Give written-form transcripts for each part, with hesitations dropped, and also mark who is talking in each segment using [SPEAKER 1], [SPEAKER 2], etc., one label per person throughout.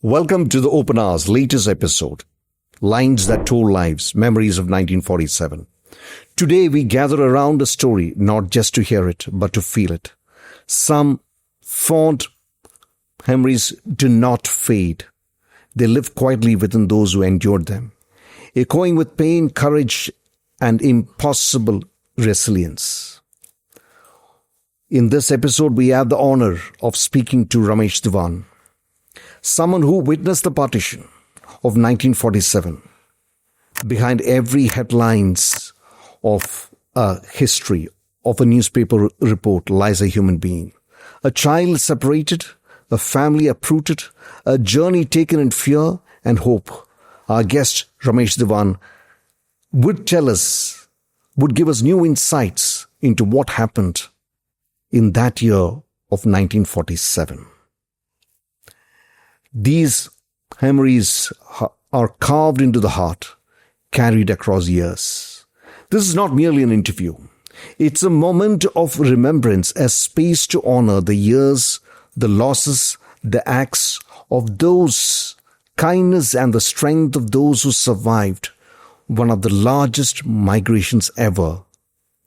[SPEAKER 1] Welcome to the Open Hour's latest episode, Lines That Told Lives, Memories of 1947. Today we gather around a story not just to hear it, but to feel it. Some fond memories do not fade. They live quietly within those who endured them, echoing with pain, courage, and impossible resilience. In this episode, we have the honor of speaking to Ramesh Dewan, someone who witnessed the partition of 1947. Behind every headlines of a history, of a newspaper report, lies a human being. A child separated, a family uprooted, a journey taken in fear and hope. Our guest, Ramesh Dewan, would give us new insights into what happened in that year of 1947. These memories are carved into the heart, carried across years. This is not merely an interview. It's a moment of remembrance, a space to honor the years, the losses, the acts of those, kindness and the strength of those who survived one of the largest migrations ever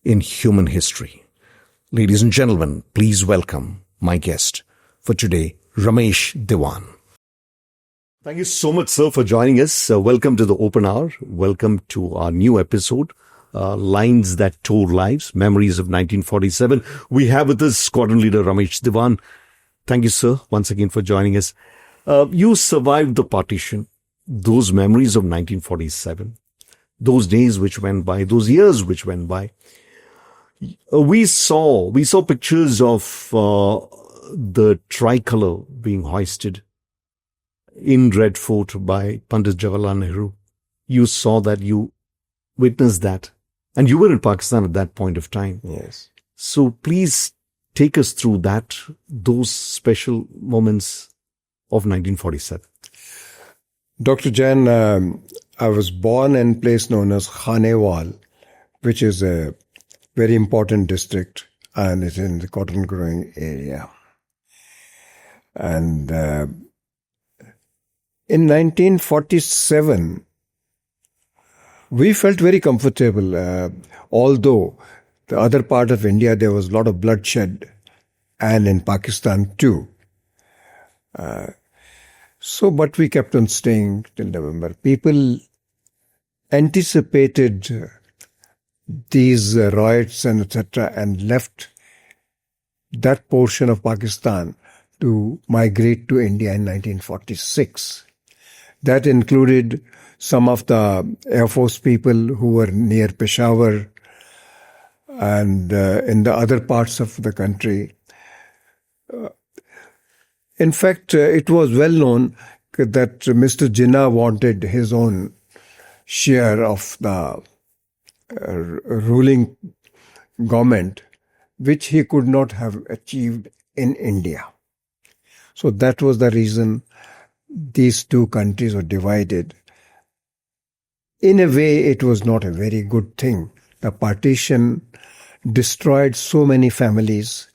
[SPEAKER 1] in human history. Ladies and gentlemen, please welcome my guest for today, Ramesh Dewan. Thank you so much, sir, for joining us. Welcome to the Open Hour. Welcome to our new episode, Lines That Told Lives, Memories of 1947. We have with us Squadron Leader Ramesh Dewan. Thank you, sir, once again for joining us. You survived the partition, those memories of 1947, those days which went by, those years which went by. We saw pictures of the tricolor being hoisted in Red Fort by Pandit Jawaharlal Nehru. You saw that, you witnessed that, and you were in Pakistan at that point of time.
[SPEAKER 2] Yes.
[SPEAKER 1] So please take us through those special moments of 1947.
[SPEAKER 2] Dr. Jayan, I was born in a place known as Khanewal, which is a very important district, and it's in the cotton growing area. And in 1947, we felt very comfortable, although the other part of India, there was a lot of bloodshed, and in Pakistan too. But we kept on staying till November. People anticipated these riots and etc. and left that portion of Pakistan to migrate to India in 1946. That included some of the Air Force people who were near Peshawar and in the other parts of the country. In fact, it was well known that Mr. Jinnah wanted his own share of the ruling government, which he could not have achieved in India. So that was the reason these two countries were divided. In a way, it was not a very good thing. The partition destroyed so many families,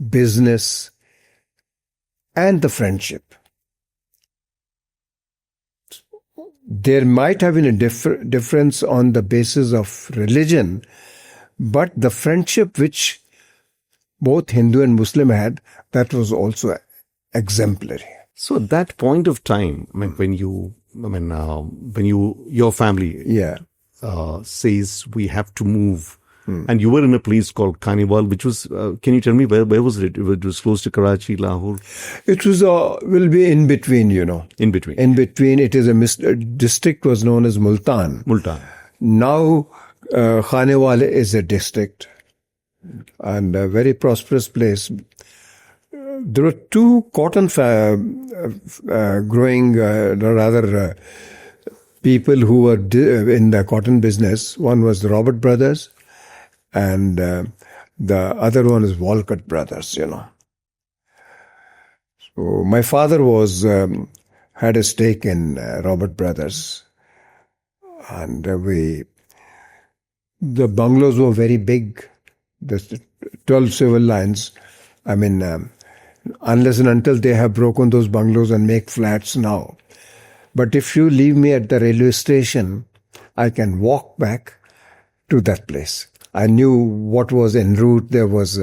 [SPEAKER 2] business, and the friendship. There might have been a difference on the basis of religion, but the friendship which both Hindu and Muslim had, that was also exemplary.
[SPEAKER 1] So at that point of time, when your family says we have to move, and you were in a place called Khanewal, which was, can you tell me where was it? It was close to Karachi, Lahore?
[SPEAKER 2] It was, will be in between,
[SPEAKER 1] In between.
[SPEAKER 2] In between, it is a district was known as Multan. Now, Khanewal is a district and a very prosperous place. There were two cotton growing, people who were in the cotton business. One was the Robert brothers, and the other one is Walcott brothers, So my father had a stake in Robert brothers, and the bungalows were very big. The 12 civil lines. unless and until they have broken those bungalows and make flats now. But if you leave me at the railway station, I can walk back to that place. I knew what was en route. There was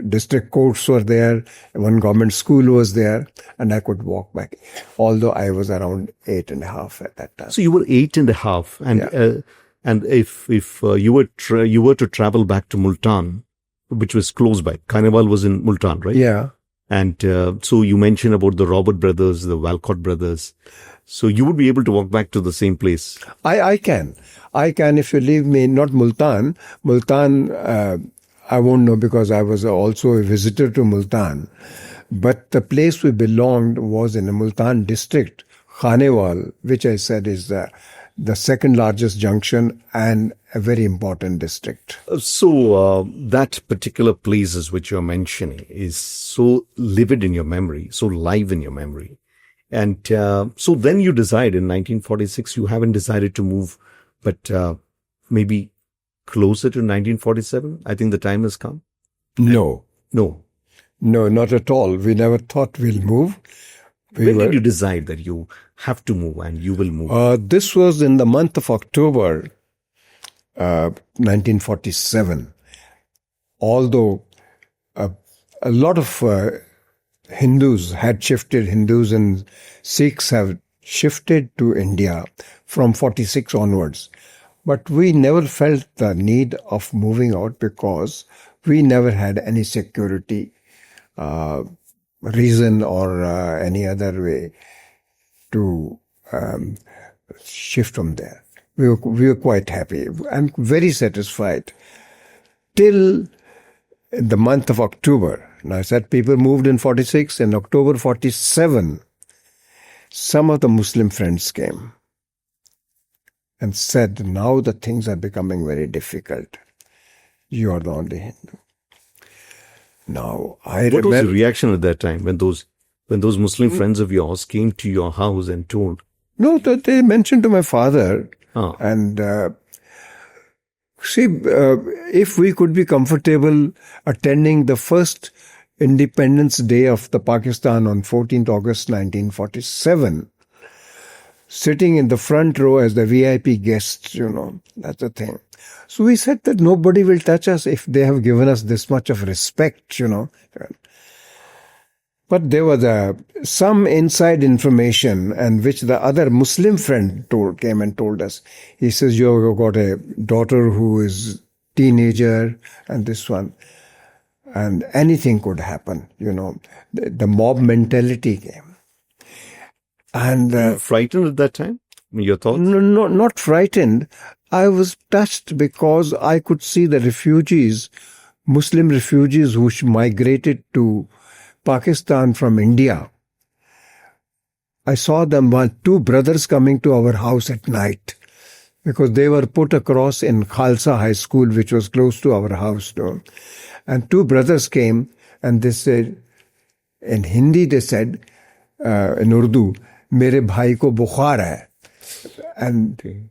[SPEAKER 2] district courts were there, one government school was there, and I could walk back. Although I was around 8.5 at that time.
[SPEAKER 1] So you were 8.5, and if you were to travel back to Multan, which was close by, Carnival was in Multan, right?
[SPEAKER 2] Yeah.
[SPEAKER 1] And so you mentioned about the Robert brothers, the Walcott brothers. So you would be able to walk back to the same place.
[SPEAKER 2] I can if you leave me, not Multan. Multan, I won't know because I was also a visitor to Multan. But the place we belonged was in the Multan district, Khanewal, which I said is the second largest junction and a very important district.
[SPEAKER 1] So that particular places which you're mentioning is so livid in your memory, so live in your memory. And so then you decide in 1946, you haven't decided to move, but maybe closer to 1947? I think the time has come.
[SPEAKER 2] No, not at all. We never thought we'll move.
[SPEAKER 1] When did you decide that you have to move and you will move?
[SPEAKER 2] This was in the month of October, 1947. Although a lot of Hindus had shifted, Hindus and Sikhs have shifted to India from 46 onwards. But we never felt the need of moving out because we never had any security reason or any other way to shift from there. We were quite happy and very satisfied till the month of October. Now I said people moved in 46. In October 47, some of the Muslim friends came and said, now the things are becoming very difficult. You are the only Hindu. Now,
[SPEAKER 1] What was your reaction at that time when those Muslim friends of yours came to your house and told?
[SPEAKER 2] No, that they mentioned to my father.
[SPEAKER 1] Ah.
[SPEAKER 2] And if we could be comfortable attending the first Independence Day of the Pakistan on 14th August 1947, sitting in the front row as the VIP guests, that's the thing. So we said that nobody will touch us if they have given us this much of respect, But there was some inside information, and which the other Muslim friend came and told us. He says, you've got a daughter who is teenager and this one. And anything could happen, The mob mentality came. And
[SPEAKER 1] Were you frightened at that time? Your thoughts?
[SPEAKER 2] No, not frightened. I was touched because I could see the refugees, Muslim refugees who migrated to Pakistan from India. I saw them, two brothers coming to our house at night because they were put across in Khalsa High School, which was close to our house. And two brothers came and they said, in Hindi they said, in Urdu, mere bhai ko bukhar hai. And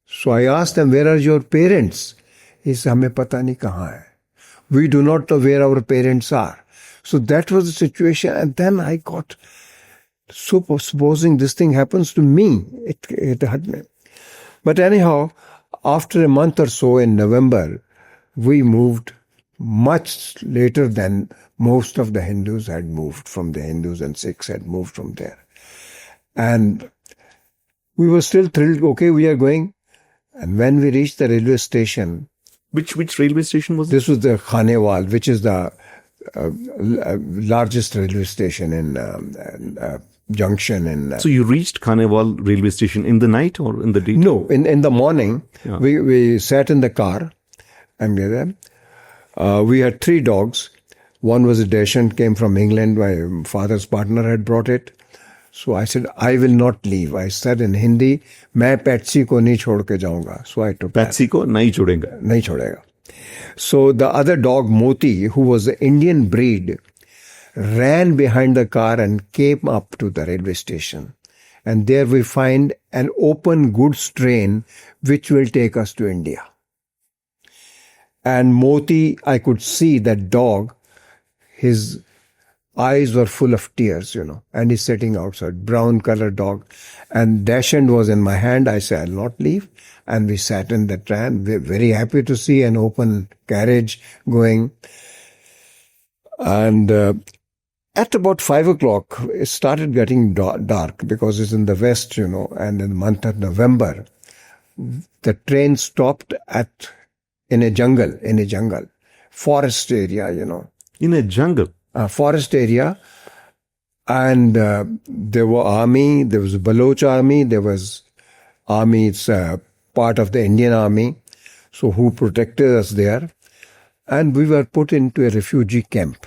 [SPEAKER 2] so I asked them, where are your parents? He said, hame pata nahi kahan hai. We do not know where our parents are. So that was the situation. And then I got, supposing this thing happens to me, it hurt me. But anyhow, after a month or so in November, we moved much later than most of the Hindus had moved from the Hindus, and Sikhs had moved from there. And we were still thrilled, okay, we are going. And when we reached the railway station...
[SPEAKER 1] Which railway station was
[SPEAKER 2] this? This was the Khanewal, which is the largest railway station in junction.
[SPEAKER 1] So you reached Khanewal railway station in the night or in the day?
[SPEAKER 2] No, in the morning. Yeah. We sat in the car and we had 3 dogs. One was a Dachshund, came from England. My father's partner had brought it. So I said, I will not leave. I said in Hindi, मैं Patsy को नहीं छोड़ के जाऊंगा. So I took
[SPEAKER 1] Patsy को नहीं छोड़ेगा.
[SPEAKER 2] नहीं छोड़ेगा. So the other dog, Moti, who was the Indian breed, ran behind the car and came up to the railway station. And there we find an open goods train which will take us to India. And Moti, I could see that dog, his eyes were full of tears, and he's sitting outside, brown colored dog. And Dashend was in my hand. I said, I'll not leave. And we sat in the tram. We're very happy to see an open carriage going. And at about 5 o'clock, it started getting dark because it's in the west, and in the month of November, the train stopped in a jungle, forest area,
[SPEAKER 1] In a jungle?
[SPEAKER 2] Forest area. And there were army, there was a Baloch army, there was army, it's part of the Indian army, so who protected us there. And we were put into a refugee camp.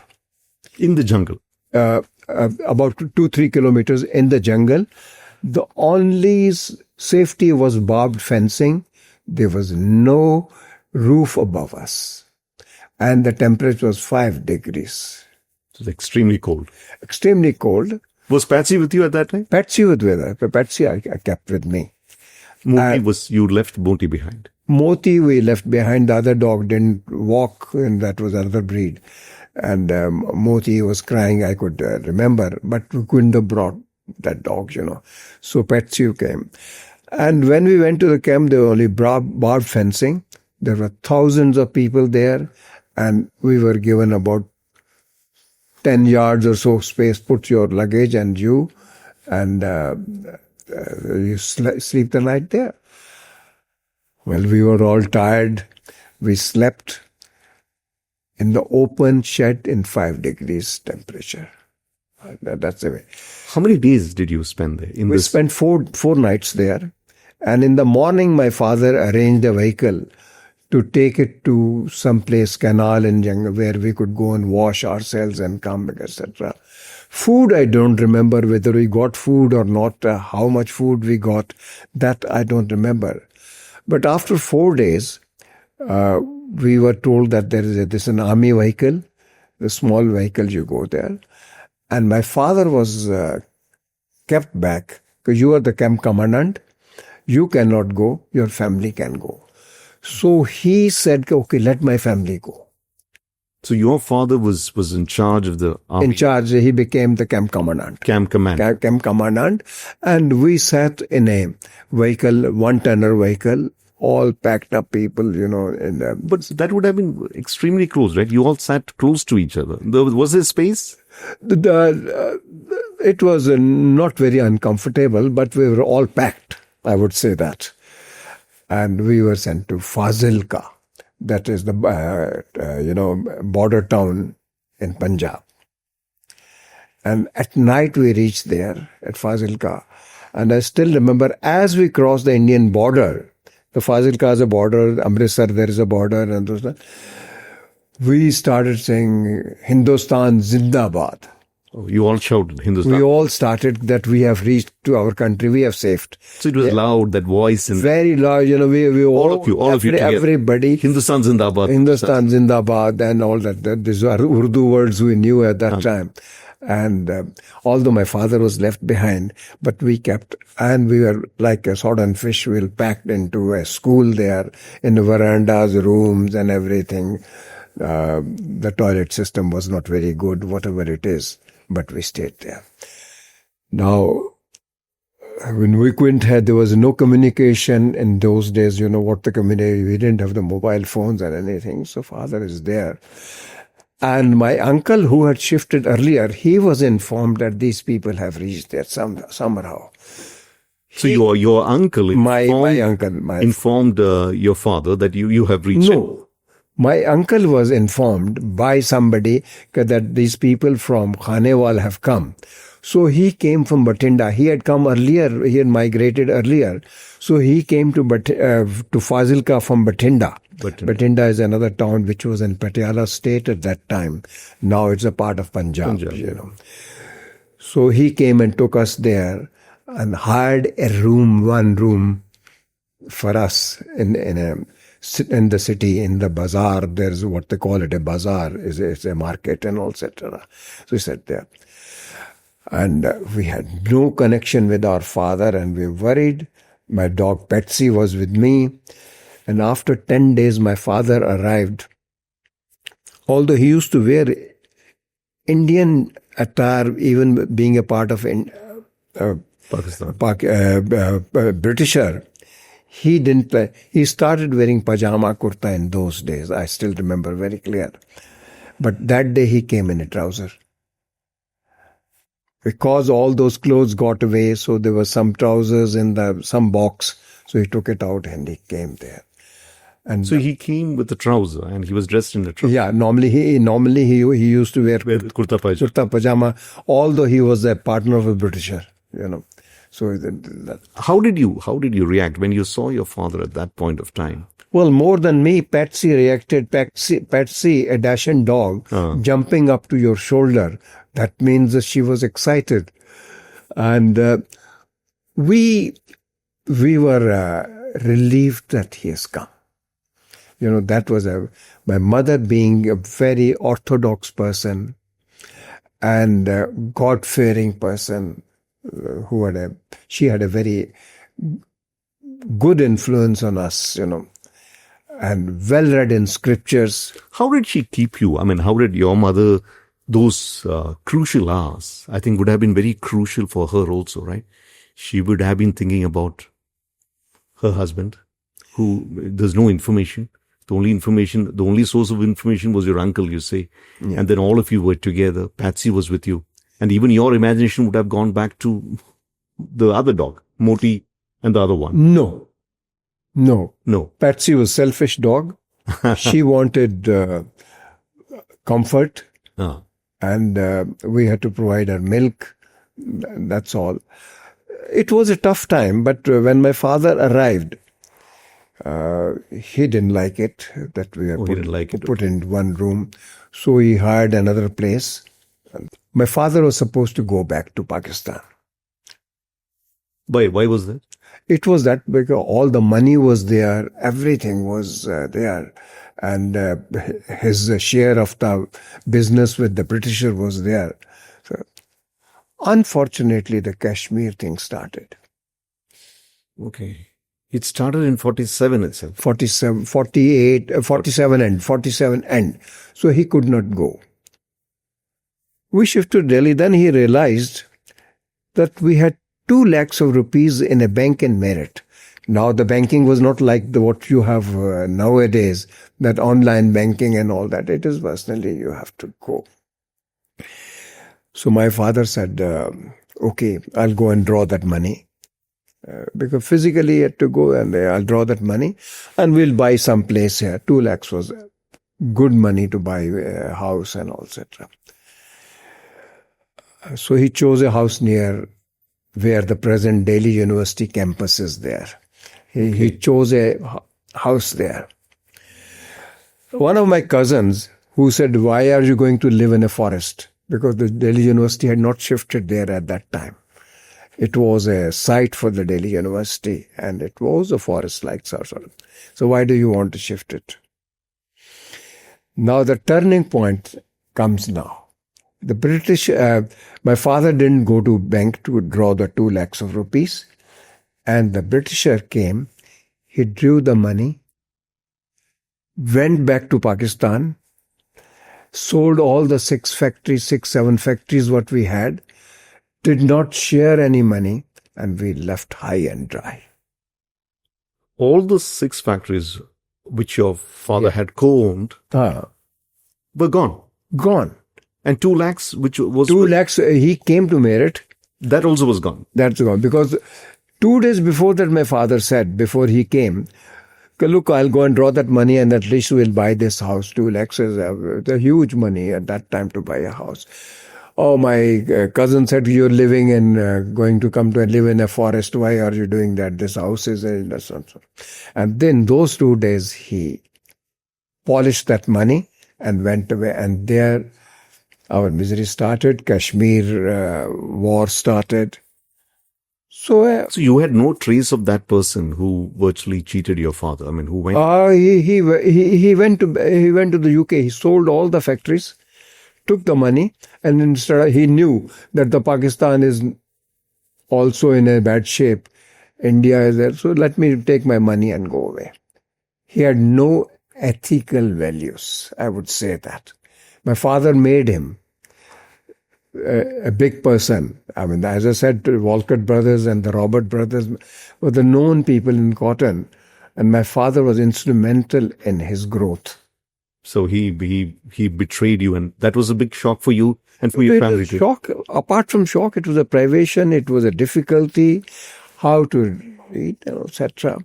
[SPEAKER 1] In the jungle?
[SPEAKER 2] About 2-3 kilometers in the jungle. The only safety was barbed fencing. There was no roof above us. And the temperature was 5 degrees.
[SPEAKER 1] It was extremely cold.
[SPEAKER 2] Extremely cold.
[SPEAKER 1] Was Patsy with you at that time?
[SPEAKER 2] Patsy was with her. Patsy I kept with me.
[SPEAKER 1] You left Moti behind?
[SPEAKER 2] Moti we left behind. The other dog didn't walk, and that was another breed. And Moti was crying, I could remember, but we couldn't have brought that dog, So Patsy came. And when we went to the camp, there were only barbed fencing. There were thousands of people there, and we were given about 10 yards or so space. Put your luggage and you sleep the night there. Well, we were all tired. We slept in the open shed in 5 degrees temperature. That's the way.
[SPEAKER 1] How many days did you spend there?
[SPEAKER 2] We spent four nights there. And in the morning, my father arranged a vehicle to take it to some place, canal in jungle, where we could go and wash ourselves and come back, etc. Food, I don't remember whether we got food or not, how much food we got, that I don't remember. But after 4 days, we were told that there's an army vehicle, the small vehicle, you go there. And my father was kept back because you are the camp commandant. You cannot go, your family can go. So he said, okay, let my family go.
[SPEAKER 1] So your father was in charge of the army?
[SPEAKER 2] In charge, he became the camp commandant.
[SPEAKER 1] Camp
[SPEAKER 2] commandant. And we sat in a vehicle, one-tonner vehicle, all packed up people,
[SPEAKER 1] But that would have been extremely close, right? You all sat close to each other. Was there space?
[SPEAKER 2] It was not very uncomfortable, but we were all packed, I would say that. And we were sent to Fazilka. That is the, border town in Punjab. And at night we reached there at Fazilka. And I still remember as we crossed the Indian border, the Fazilka is a border, Amritsar there is a border, and those, we started saying, Hindustan Zindabad.
[SPEAKER 1] Oh, you all shouted Hindustan.
[SPEAKER 2] We all started that we have reached to our country, we have saved.
[SPEAKER 1] So it was loud, that voice. And
[SPEAKER 2] very loud, we
[SPEAKER 1] all of you together.
[SPEAKER 2] Everybody.
[SPEAKER 1] Hindustan Zindabad.
[SPEAKER 2] Hindustan Zindabad and all that. These are Urdu words we knew at that time. And although my father was left behind, but we kept, and we were like a salt and fish wheel packed into a school there, in the verandas, rooms and everything. The toilet system was not very good, whatever it is, but we stayed there. Now, when we there was no communication in those days, what the community, we didn't have the mobile phones or anything, so father is there. And my uncle, who had shifted earlier, he was informed that these people have reached there somehow.
[SPEAKER 1] So your uncle
[SPEAKER 2] informed
[SPEAKER 1] your father that you have reached.
[SPEAKER 2] No. My uncle was informed by somebody that these people from Khanewal have come. So he came from Bathinda. He had come earlier. He had migrated earlier. So he came to Fazilka from Bathinda. Bathinda is another town which was in Patiala state at that time. Now it's a part of Punjab. So he came and took us there and hired one room for us in the city, in the bazaar. There's what they call it, a bazaar. It's a market and all, etc. So we sat there. And we had no connection with our father and we were worried. My dog Patsy was with me. And after 10 days, my father arrived. Although he used to wear Indian attire, even being a part of
[SPEAKER 1] Pakistan.
[SPEAKER 2] Britisher, he didn't. He started wearing pajama kurta in those days. I still remember very clear. But that day he came in a trouser. Because all those clothes got away, so there were some trousers in some box. So he took it out and he came there. And
[SPEAKER 1] So he came with a trouser and he was dressed in the trouser.
[SPEAKER 2] yeah, normally he used to wear
[SPEAKER 1] Kurta pajama.
[SPEAKER 2] kurta pajama, although he was a partner of a Britisher, So
[SPEAKER 1] How did you react when you saw your father at that point of time?
[SPEAKER 2] well, more than me, Patsy reacted. Patsy, a Dachshund dog, jumping up to your shoulder. That means that she was excited, and we were relieved that he has come. That was my mother being a very orthodox person and God-fearing person she had a very good influence on us, and well-read in scriptures.
[SPEAKER 1] How did she keep you? I mean, how did your mother, those crucial hours, I think would have been very crucial for her also, right? She would have been thinking about her husband, who there's no information. The only source of information was your uncle, you say. Yeah. And then all of you were together. Patsy was with you. And even your imagination would have gone back to the other dog, Moti, and the other one.
[SPEAKER 2] No. Patsy was selfish dog. She wanted comfort. And we had to provide her milk. That's all. It was a tough time, but when my father arrived, he didn't like it that we were put in one room. So he hired another place. My father was supposed to go back to Pakistan.
[SPEAKER 1] Why was that?
[SPEAKER 2] It was that because all the money was there, everything was there. And his share of the business with the Britisher was there. So, unfortunately, the Kashmir thing started.
[SPEAKER 1] Okay. It started in 47 itself.
[SPEAKER 2] 47 end. So he could not go. We shifted to Delhi. Then he realized that we had 2 lakhs of rupees in a bank in Meerut. Now the banking was not like what you have nowadays, that online banking and all that. It is personally, you have to go. So my father said, okay, I'll go and draw that money. Because physically he had to go, and I'll draw that money and we'll buy some place here. 2 lakhs was good money to buy a house and all, etc. So he chose a house near where the present Delhi University campus is there. He chose a house there. One of my cousins who said, why are you going to live in a forest? Because the Delhi University had not shifted there at that time. It was a site for the Delhi University and it was a forest-like sort of. So why do you want to shift it? Now the turning point comes now. The British, my father didn't go to bank to draw the 2 lakhs of rupees, and the Britisher came, he drew the money, went back to Pakistan, sold all the 7 factories what we had, did not share any money, and we left high and dry.
[SPEAKER 1] All the 6 factories which your father had co-owned were gone.
[SPEAKER 2] Gone.
[SPEAKER 1] And 2 lakhs, which was...
[SPEAKER 2] 2 lakhs, he came to Meerut.
[SPEAKER 1] That also was gone.
[SPEAKER 2] That's gone. Because 2 days before that, my father said, before he came, look, I'll go and draw that money and at least we'll buy this house. 2 lakhs is a huge money at that time to buy a house. Oh, my cousin said, you're living in, going to come to live in a forest. Why are you doing that? This house is... And then those 2 days, he polished that money and went away. And there... our misery started. Kashmir war started. So
[SPEAKER 1] you had no trace of that person who virtually cheated your father. I mean, who went?
[SPEAKER 2] He went to the UK. He sold all the factories, took the money, and instead he knew that the Pakistan is also in a bad shape. India is there. So let me take my money and go away. He had no ethical values. I would say that. My father made him a big person. I mean, as I said, the Walcott brothers and the Robert brothers were the known people in cotton, and my father was instrumental in his growth.
[SPEAKER 1] So he betrayed you, and that was a big shock for you and for your family too.
[SPEAKER 2] Shock. Apart from shock, it was a privation. It was a difficulty, how to read, etc.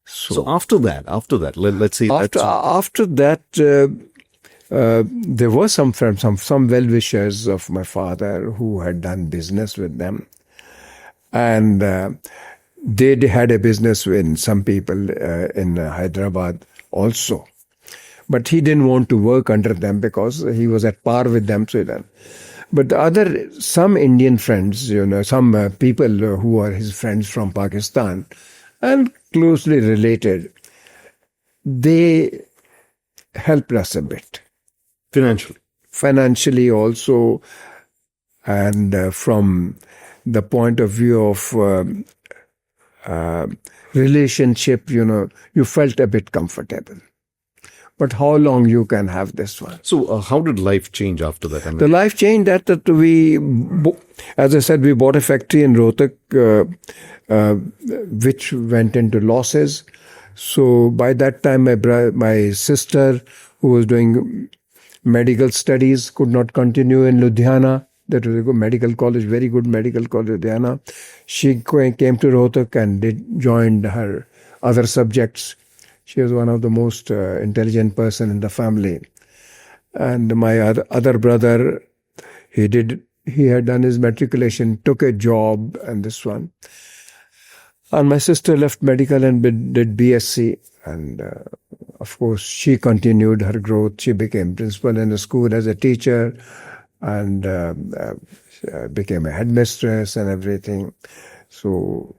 [SPEAKER 1] So after that, let's say
[SPEAKER 2] after that, there were some friends, some well-wishers of my father who had done business with them, and they had a business with some people in Hyderabad also. But he didn't want to work under them because he was at par with them. But some Indian friends, some people who are his friends from Pakistan and closely related, they helped us a bit. Financially also, and from the point of view of relationship, you felt a bit comfortable. But how long you can have this one?
[SPEAKER 1] So how did life change after that?
[SPEAKER 2] The life changed that we, as I said, we bought a factory in Rohtak, which went into losses. So by that time, my sister, who was doing medical studies, could not continue in Ludhiana. That was a good medical college, very good medical college, Ludhiana. She came to Rohtak and joined her other subjects. She was one of the most intelligent person in the family. And my other brother, he had done his matriculation, took a job, and this one. And my sister left medical and did BSc. And of course, she continued her growth. She became principal in the school as a teacher and became a headmistress and everything. So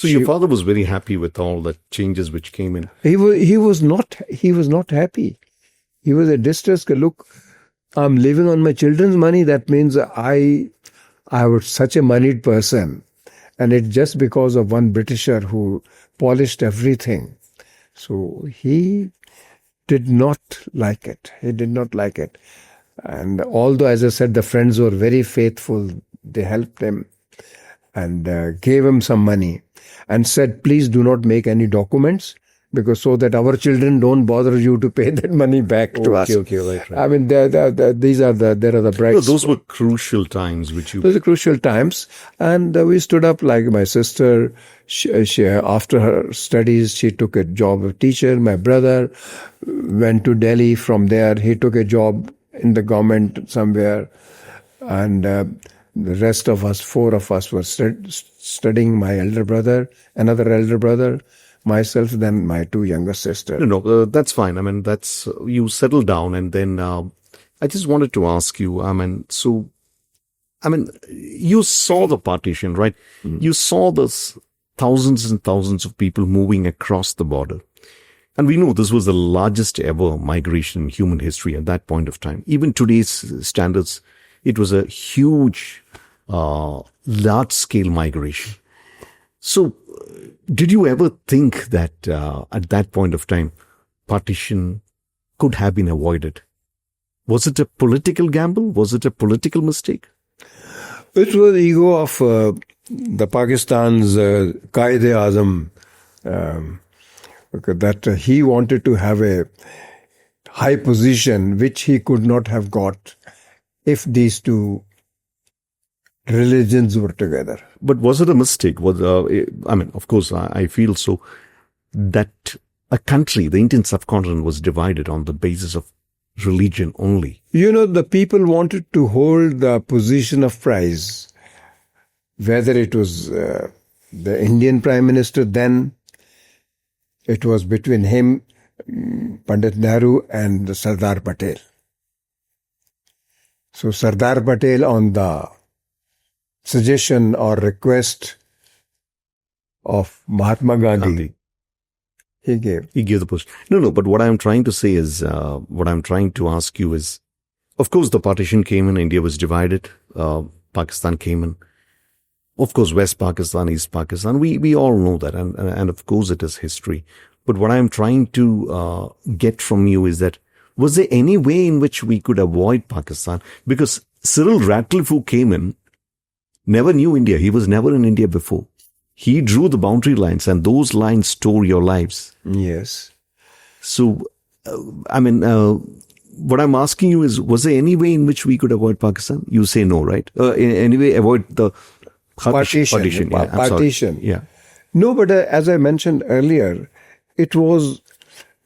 [SPEAKER 1] your father was very happy with all the changes which came in.
[SPEAKER 2] He was not happy. He was a distressed. Look, I'm living on my children's money. That means I was such a moneyed person, and it's just because of one Britisher who polished everything. So he did not like it. And although, as I said, the friends were very faithful, they helped him and gave him some money and said, please do not make any documents, because so that our children don't bother you to pay that money back to us.
[SPEAKER 1] Okay, right.
[SPEAKER 2] I mean, there are the bright.
[SPEAKER 1] Those were crucial times,
[SPEAKER 2] Those are crucial times, and we stood up. Like my sister, she after her studies, she took a job of teacher. My brother went to Delhi. From there, he took a job in the government somewhere, and the rest of us, 4 of us, were studying. My elder brother, another elder brother, myself, then my 2 younger sisters.
[SPEAKER 1] No, that's fine. I mean, you settled down, and then I just wanted to ask you. You saw the partition, right? Mm. You saw this thousands and thousands of people moving across the border. And we know this was the largest ever migration in human history at that point of time. Even today's standards, it was a huge, large-scale migration. So, did you ever think that at that point of time, partition could have been avoided? Was it a political gamble? Was it a political mistake?
[SPEAKER 2] It was the ego of the Pakistan's Qaid-e-Azam, that he wanted to have a high position which he could not have got if these two religions were together.
[SPEAKER 1] But was it a mistake? Of course, I feel so, that a country, the Indian subcontinent, was divided on the basis of religion only.
[SPEAKER 2] The people wanted to hold the position of prize, whether it was the Indian Prime Minister then, it was between him, Pandit Nehru, and Sardar Patel. So Sardar Patel, on the suggestion or request of Mahatma Gandhi, he gave
[SPEAKER 1] the post. No, but what I'm trying to say is, what I'm trying to ask you is, of course, the partition came in, India was divided, Pakistan came in. Of course, West Pakistan, East Pakistan, we all know that, and of course it is history. But what I'm trying to get from you is that, was there any way in which we could avoid Pakistan? Because Cyril Ratcliffe, who came in, never knew India. He was never in India before. He drew the boundary lines, and those lines store your lives.
[SPEAKER 2] Yes.
[SPEAKER 1] So, what I'm asking you is, was there any way in which we could avoid Pakistan? You say no, right? In any way, avoid the partition. Yeah,
[SPEAKER 2] Partition.
[SPEAKER 1] Yeah.
[SPEAKER 2] No, but as I mentioned earlier, it was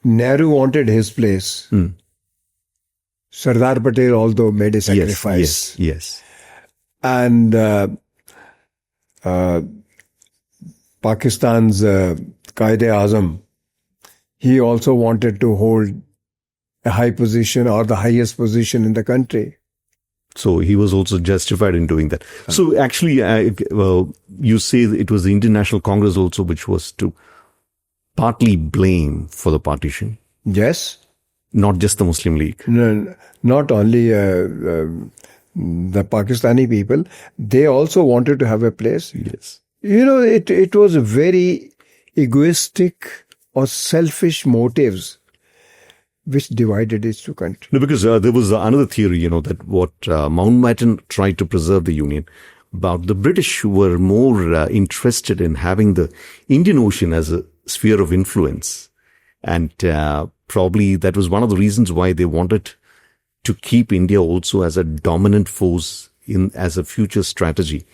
[SPEAKER 2] Nehru wanted his place. Sardar Patel, although, made a sacrifice.
[SPEAKER 1] Yes.
[SPEAKER 2] And Pakistan's Qaid-e-Azam, he also wanted to hold a high position or the highest position in the country.
[SPEAKER 1] So he was also justified in doing that. So actually, you say it was the Indian National Congress also which was to partly blame for the partition.
[SPEAKER 2] Yes.
[SPEAKER 1] Not just the Muslim League.
[SPEAKER 2] No, not only the Pakistani people, they also wanted to have a place.
[SPEAKER 1] Yes.
[SPEAKER 2] You know, it was very egoistic or selfish motives which divided these two countries.
[SPEAKER 1] No, because there was another theory, that what Mountbatten tried to preserve the Union, but the British were more interested in having the Indian Ocean as a sphere of influence. And probably that was one of the reasons why they wanted to keep India also as a dominant force as a future strategy.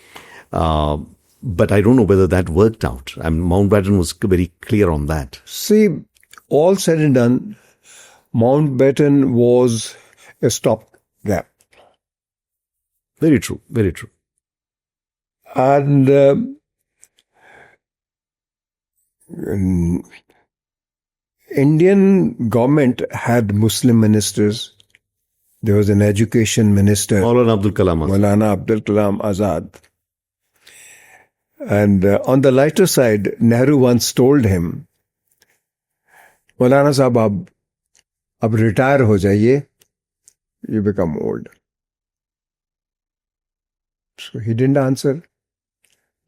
[SPEAKER 1] But I don't know whether that worked out. Mountbatten was very clear on that.
[SPEAKER 2] See, all said and done, Mountbatten was a stopgap.
[SPEAKER 1] Very true. Very true.
[SPEAKER 2] And Indian government had Muslim ministers. There was an education minister,
[SPEAKER 1] Maulana Abdul
[SPEAKER 2] Kalam Azad. And on the lighter side, Nehru once told him, Maulana Sahab, ab retire ho jaiye, you become old. So he didn't answer.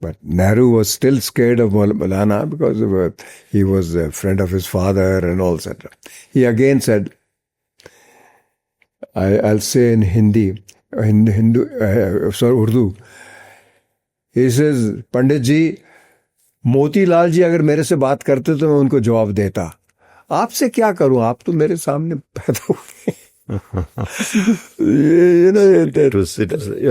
[SPEAKER 2] But Nehru was still scared of Maulana because he was a friend of his father and all that. He again said, I'll say in Urdu. He says, Pandit ji, Motilal ji अगर मेरे से बात करते तो मैं उनको जवाब देता. आपसे क्या करूं? आप तो मेरे सामने पैदा हुए.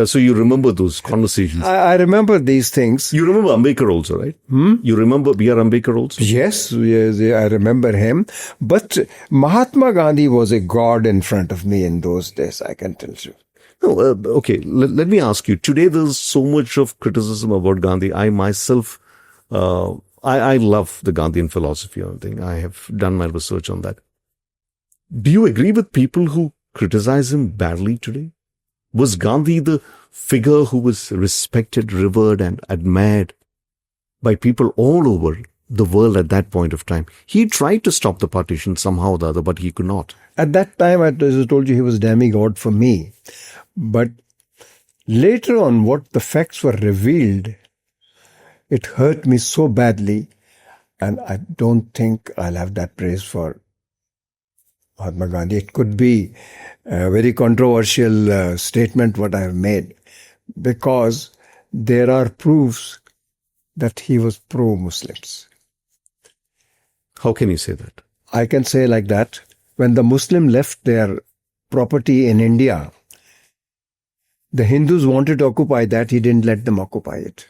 [SPEAKER 1] So you remember those conversations?
[SPEAKER 2] I remember these things.
[SPEAKER 1] You remember Ambedkar also, right? You remember B.R. Ambedkar also?
[SPEAKER 2] Yes, I remember him. But Mahatma Gandhi was a god in front of me in those days, I can tell you.
[SPEAKER 1] No, okay, let me ask you. Today there's so much of criticism about Gandhi. I myself, I love the Gandhian philosophy and everything. I have done my research on that. Do you agree with people who criticize him badly today? Was Gandhi the figure who was respected, revered, and admired by people all over the world at that point of time? He tried to stop the partition somehow or the other, but he could not.
[SPEAKER 2] At that time, as I told you, he was demigod for me. But later on, what the facts were revealed, it hurt me so badly, and I don't think I'll have that praise for Mahatma Gandhi. It could be a very controversial statement what I have made, because there are proofs that he was pro-Muslims.
[SPEAKER 1] How can you say that?
[SPEAKER 2] I can say like that. When the Muslim left their property in India, the Hindus wanted to occupy that. He didn't let them occupy it.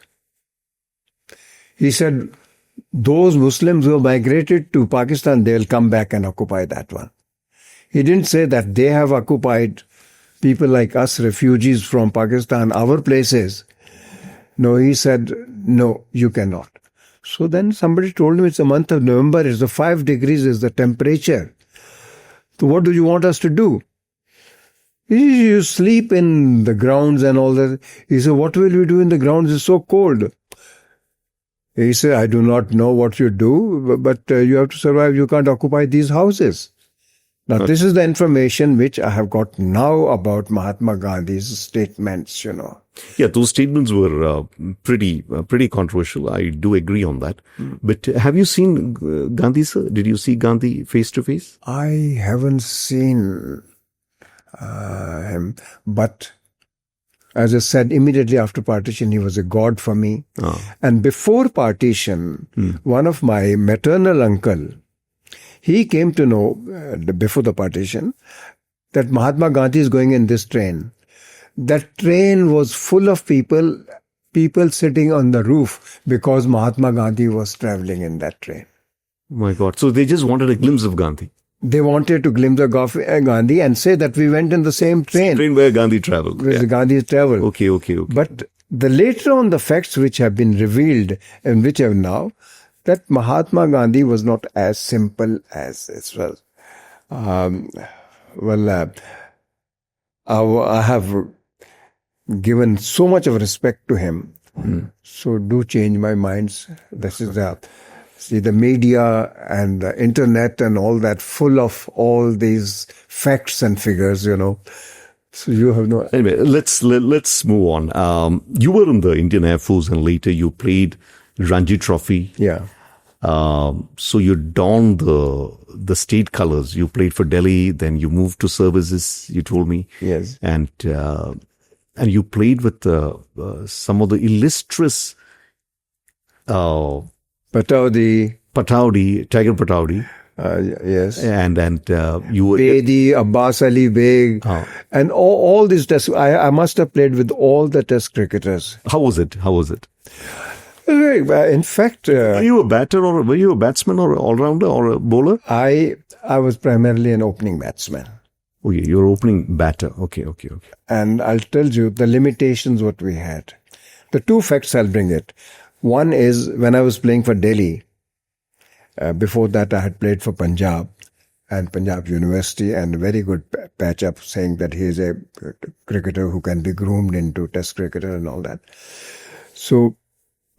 [SPEAKER 2] He said, those Muslims who migrated to Pakistan, they'll come back and occupy that one. He didn't say that they have occupied people like us, refugees from Pakistan, our places. No, he said, no, you cannot. So then somebody told him it's the month of November, it's the 5 degrees is the temperature. So what do you want us to do? You sleep in the grounds and all that. He said, what will we do in the grounds? It's so cold. He said, I do not know what you do, but you have to survive. You can't occupy these houses. Now, this is the information which I have got now about Mahatma Gandhi's statements,
[SPEAKER 1] Yeah, those statements were pretty controversial. I do agree on that. But have you seen Gandhi, sir? Did you see Gandhi face to face?
[SPEAKER 2] I haven't seen him, but As I said, immediately after partition, he was a god for me. And before partition, one of my maternal uncle, he came to know, before the partition, that Mahatma Gandhi is going in this train. That train was full of people sitting on the roof because Mahatma Gandhi was traveling in that train.
[SPEAKER 1] My God. So they just wanted a glimpse of Gandhi.
[SPEAKER 2] They wanted to glimpse of Gandhi and say that we went in the same train.
[SPEAKER 1] Train where Gandhi traveled.
[SPEAKER 2] Where Gandhi traveled.
[SPEAKER 1] Okay.
[SPEAKER 2] But the later on the facts which have been revealed and which have now, that Mahatma Gandhi was not as simple as it was. I have given so much of respect to him. So do change my minds. This is the media and the internet and all that, full of all these facts and figures, So you have no.
[SPEAKER 1] Anyway, let's move on. You were in the Indian Air Force and later you played Ranji Trophy.
[SPEAKER 2] Yeah.
[SPEAKER 1] So you donned the state colors. You played for Delhi, then you moved to services, you told me.
[SPEAKER 2] Yes.
[SPEAKER 1] And you played with some of the illustrious
[SPEAKER 2] Pataudi,
[SPEAKER 1] Tiger Pataudi.
[SPEAKER 2] Yes.
[SPEAKER 1] And you were...
[SPEAKER 2] Bedi, Abbas Ali Beg, and all these tests. I must have played with all the test cricketers.
[SPEAKER 1] How was it?
[SPEAKER 2] In fact...
[SPEAKER 1] were you a batter or were you a batsman or all-rounder or a bowler?
[SPEAKER 2] I was primarily an opening batsman.
[SPEAKER 1] Okay, you're opening batter. Okay.
[SPEAKER 2] And I'll tell you the limitations what we had. The two facts I'll bring it. One is when I was playing for Delhi, before that I had played for Punjab and Punjab University, and a very good patch up saying that he is a cricketer who can be groomed into test cricketer and all that. So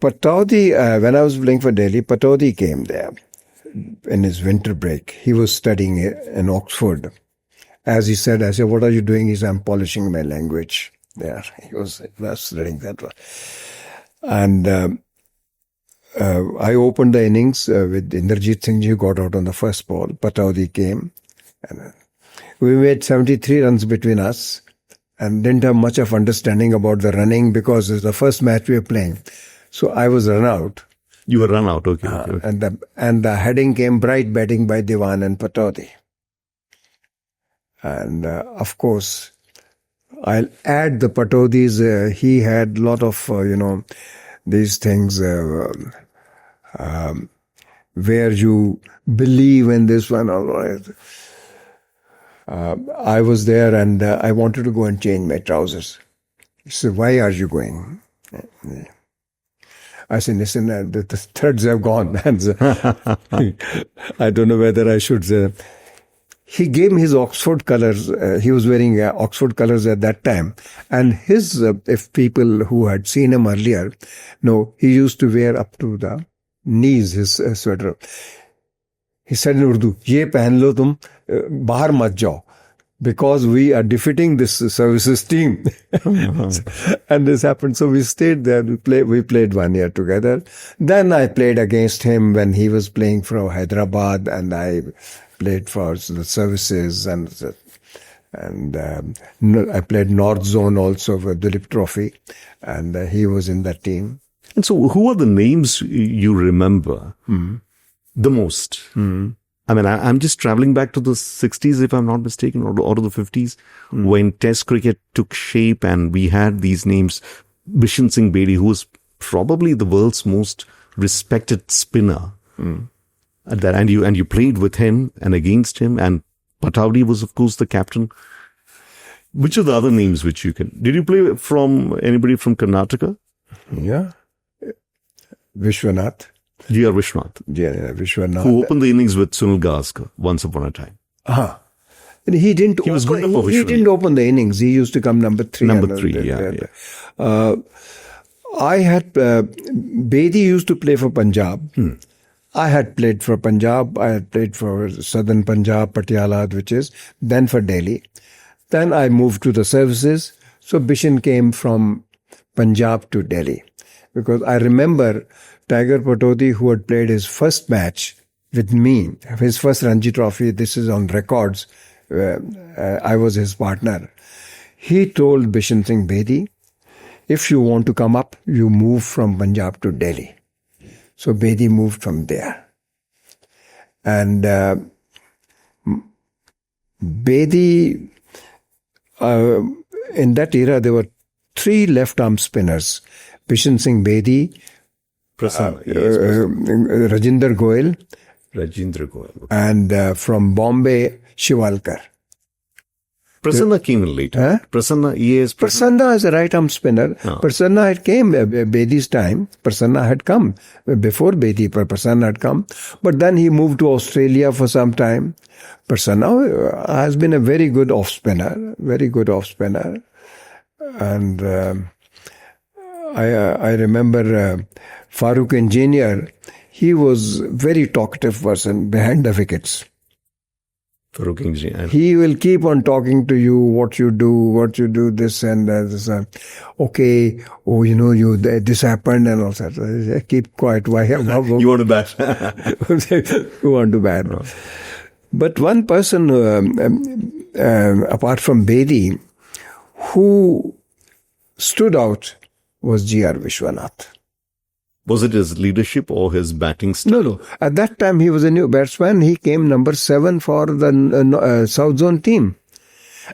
[SPEAKER 2] Pataudi, when I was playing for Delhi, Pataudi came there in his winter break. He was studying in Oxford. As he said, I said, what are you doing? He said, I'm polishing my language there. He was studying that one. And I opened the innings with Inderjeet Singh ji, got out on the first ball. Pataudi came. And we made 73 runs between us and didn't have much of understanding about the running because it's the first match we were playing. So I was run out.
[SPEAKER 1] You were run out, okay.
[SPEAKER 2] And the heading came bright batting by Dewan and Pataudi. And of course, I'll add the Pataudis. He had a lot of, these things where you believe in this one. I was there and I wanted to go and change my trousers. He said, why are you going? I said, listen, the threads have gone. I don't know whether I should say. He gave me his Oxford colors. He was wearing Oxford colors at that time. And his, if people who had seen him earlier, he used to wear up to the knees, his sweater. He said in Urdu, ye pehen lo tum, bahar mat jao. Because we are defeating this services team. And this happened. So we stayed there. We played 1 year together. Then I played against him when he was playing for Hyderabad, and I played for the services, and I played North Zone also for Dilip Trophy, and he was in that team.
[SPEAKER 1] And so who are the names you remember the most? I mean, I'm just traveling back to the 60s, if I'm not mistaken, or to the 50s, when Test cricket took shape and we had these names. Bishan Singh Bedi, who was probably the world's most respected spinner. And you played with him and against him, and Pataudi was, of course, the captain. Which are the other names which you can... Did you play from anybody from Karnataka?
[SPEAKER 2] Yeah. Vishwanath.
[SPEAKER 1] G.R. Vishwanath.
[SPEAKER 2] Yeah, Vishwanath.
[SPEAKER 1] Who opened the innings with Sunil Gavaskar once upon a time.
[SPEAKER 2] And he didn't open the innings. He used to come number 3.
[SPEAKER 1] Number 3, yeah.
[SPEAKER 2] I had... Bedi used to play for Punjab. I had played for Punjab. I had played for Southern Punjab, Patiala, which is, then for Delhi. Then I moved to the services. So Bishan came from Punjab to Delhi. Because I remember Tiger Pataudi, who had played his first match with me, his first Ranji Trophy, this is on records, I was his partner. He told Bishan Singh Bedi if you want to come up, you move from Punjab to Delhi. So Bedi moved from there. And Bedi, in that era, there were 3 left-arm spinners. Bishan Singh Bedi, Rajinder Goyal, and from Bombay, Shivalkar.
[SPEAKER 1] Prasanna came in later.
[SPEAKER 2] Huh?
[SPEAKER 1] Prasanna, yes.
[SPEAKER 2] Prasanna is a right-arm spinner. Prasanna had came Bedi's time. Prasanna had come before Bedi. Prasanna had come, but then he moved to Australia for some time. Prasanna has been a very good off spinner, and I remember Farooq Engineer. He was very talkative person behind the wickets. He will keep on talking to you, what you do, this and this. Okay, this happened and all that. Keep quiet. Why?
[SPEAKER 1] You want to bat.
[SPEAKER 2] You want to bat. No. But one person, apart from Bedi, who stood out was G.R. Vishwanath.
[SPEAKER 1] Was it his leadership or his batting style?
[SPEAKER 2] No. At that time, he was a new batsman. He came number 7 for the South Zone team.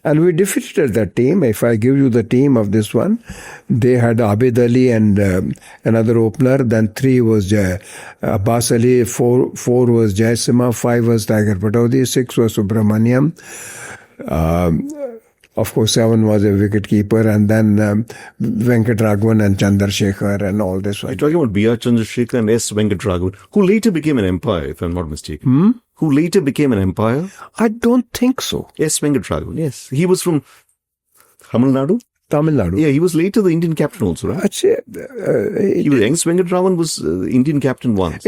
[SPEAKER 2] And we defeated that team. If I give you the team of this one, they had Abid Ali and another opener. Then 3 was Abbas Ali. 4 was Jaisimha. 5 was Tiger Pataudi. 6 was Subramaniam. Of course, 7 was a wicketkeeper, and then Venkat Raghavan and Chandrasekhar and all this.
[SPEAKER 1] You're talking about B.R. Chandrasekhar and S. Venkat Raghavan, who later became an empire, if I'm not mistaken. Who later became an empire?
[SPEAKER 2] I don't think so.
[SPEAKER 1] S. Venkat Raghavan, yes. He was from Tamil Nadu. Yeah, he was later the Indian captain also, right? S. Venkat Raghavan was Indian captain once.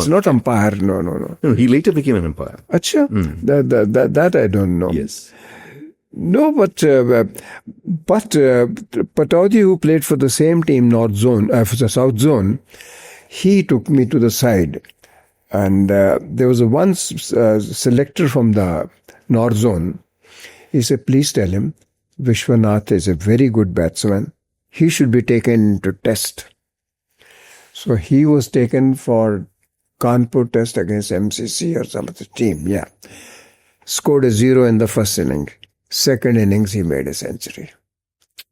[SPEAKER 2] Not umpire. No.
[SPEAKER 1] He later became an empire.
[SPEAKER 2] That I don't know.
[SPEAKER 1] Yes.
[SPEAKER 2] No, but Pataudi, who played for the same team, for the South Zone, he took me to the side. And there was one selector from the North Zone. He said, please tell him, Vishwanath is a very good batsman. He should be taken to test. So he was taken for Kanpur test against MCC or some other team. Yeah. Scored a 0 in the first inning. Second innings, he made a century.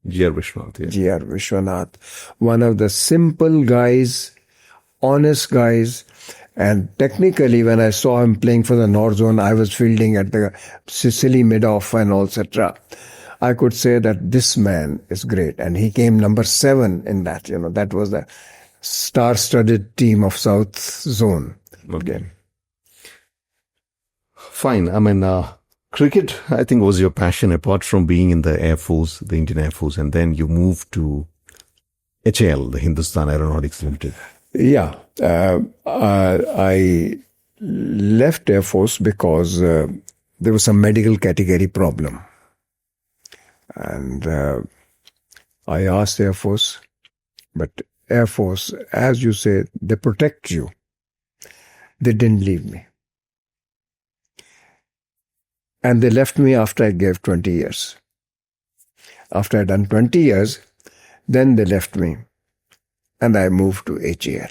[SPEAKER 1] G.R. Vishwanath. Yeah.
[SPEAKER 2] G.R. Vishwanath. One of the simple guys, honest guys. And technically, when I saw him playing for the North Zone, I was fielding at the Sicily mid-off and all, etc. I could say that this man is great. And he came number 7 in that. That was the star-studded team of South Zone.
[SPEAKER 1] Okay. Fine. I mean, cricket, I think, was your passion apart from being in the Air Force, the Indian Air Force, and then you moved to HAL, the Hindustan Aeronautics Limited.
[SPEAKER 2] Yeah. I left Air Force because there was some medical category problem. And I asked Air Force, but Air Force, as you say, they protect you. They didn't leave me. And they left me after I gave 20 years. After I'd done 20 years, then they left me. And I moved to HAL.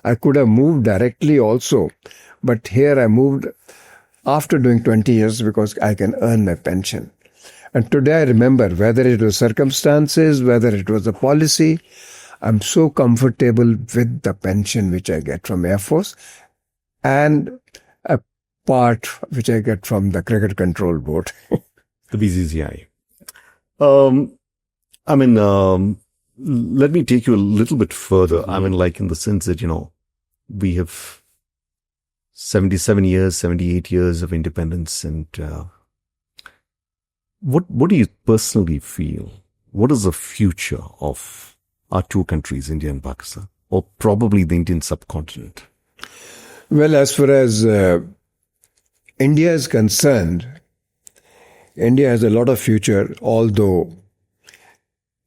[SPEAKER 2] I could have moved directly also, but here I moved after doing 20 years because I can earn my pension. And today I remember, whether it was circumstances, whether it was the policy, I'm so comfortable with the pension which I get from Air Force and a part which I get from the Cricket Control Board.
[SPEAKER 1] The BCCI. Let me take you a little bit further. I mean, like in the sense that, we have 77 years, 78 years of independence. And what do you personally feel? What is the future of our two countries, India and Pakistan, or probably the Indian subcontinent?
[SPEAKER 2] Well, as far as India is concerned, India has a lot of future, although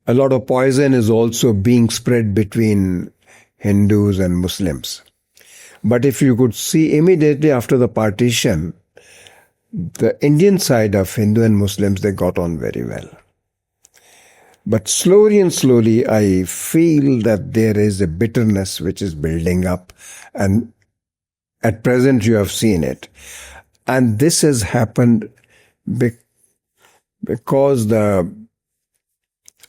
[SPEAKER 2] a lot of poison is also being spread between Hindus and Muslims. But if you could see immediately after the partition, the Indian side of Hindu and Muslims, they got on very well. But slowly and slowly, I feel that there is a bitterness which is building up. And at present, you have seen it. And this has happened because the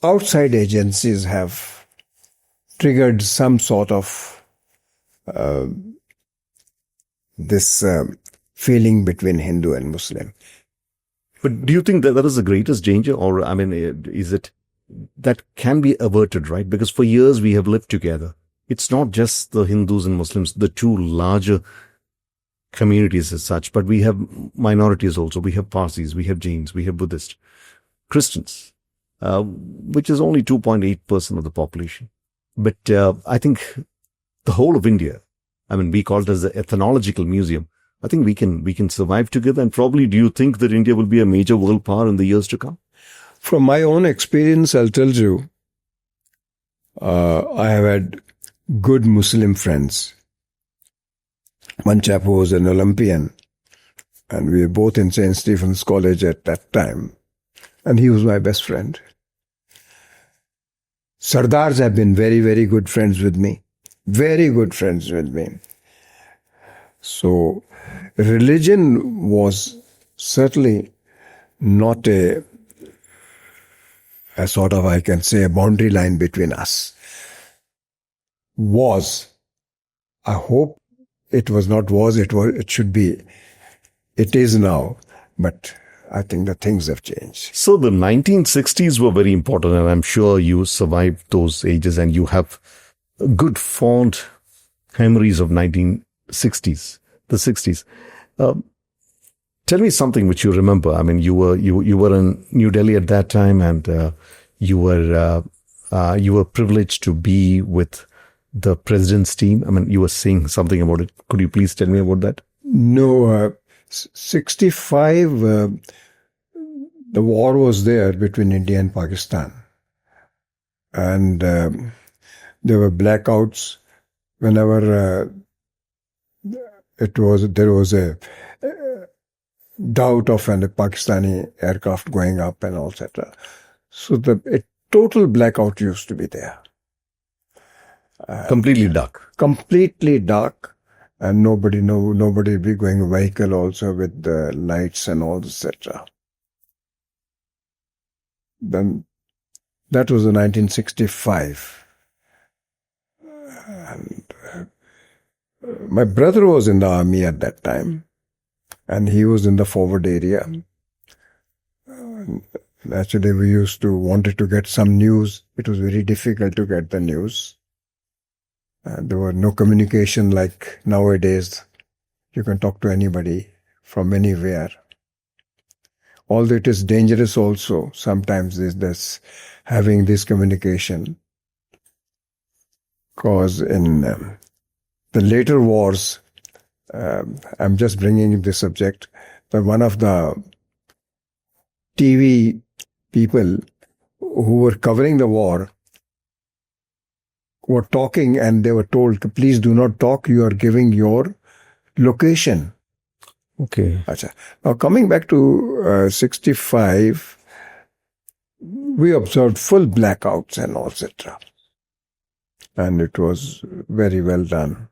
[SPEAKER 2] outside agencies have triggered some sort of this feeling between Hindu and Muslim.
[SPEAKER 1] But do you think that that is the greatest danger? Or, I mean, is it that can be averted, right? Because for years we have lived together. It's not just the Hindus and Muslims, the two larger communities as such, but we have minorities also. We have Parsis, we have Jains, we have Buddhists, Christians, which is only 2.8% of the population. But I think the whole of India, I mean, we call it as the ethnological museum. I think we can survive together. And probably, do you think that India will be a major world power in the years to come?
[SPEAKER 2] From my own experience, I'll tell you, I have had good Muslim friends. One chap who was an Olympian, and we were both in St. Stephen's College at that time, and he was my best friend. Sardars have been very, very good friends with me. Very good friends with me. So, religion was certainly not a sort of, I can say, a boundary line between us. Was. I hope it was not was, it should be. It is now. But I think that things have changed.
[SPEAKER 1] So the 1960s were very important, and I'm sure you survived those ages and you have good fond memories of 1960s, the 60s. Tell me something which you remember. I mean, you were in New Delhi at that time, and you were privileged to be with the president's team. I mean, you were saying something about it. Could you please tell me about that?
[SPEAKER 2] No, 65, the war was there between India and Pakistan. And there were blackouts whenever there was a doubt of a Pakistani aircraft going up and all etc. So a total blackout used to be there.
[SPEAKER 1] Completely dark.
[SPEAKER 2] Completely dark. And nobody be going a vehicle also with the lights and all, etc. Then that was in 1965. And my brother was in the army at that time, and he was in the forward area. Naturally, we wanted to get some news. It was very difficult to get the news. There were no communication like nowadays. You can talk to anybody from anywhere. Although it is dangerous also, sometimes is this having this communication. Because in the later wars, I'm just bringing this subject, but one of the TV people who were covering the war were talking, and they were told, please do not talk, you are giving your location.
[SPEAKER 1] Okay.
[SPEAKER 2] Now coming back to 65, we observed full blackouts and all, etc. And it was very well done.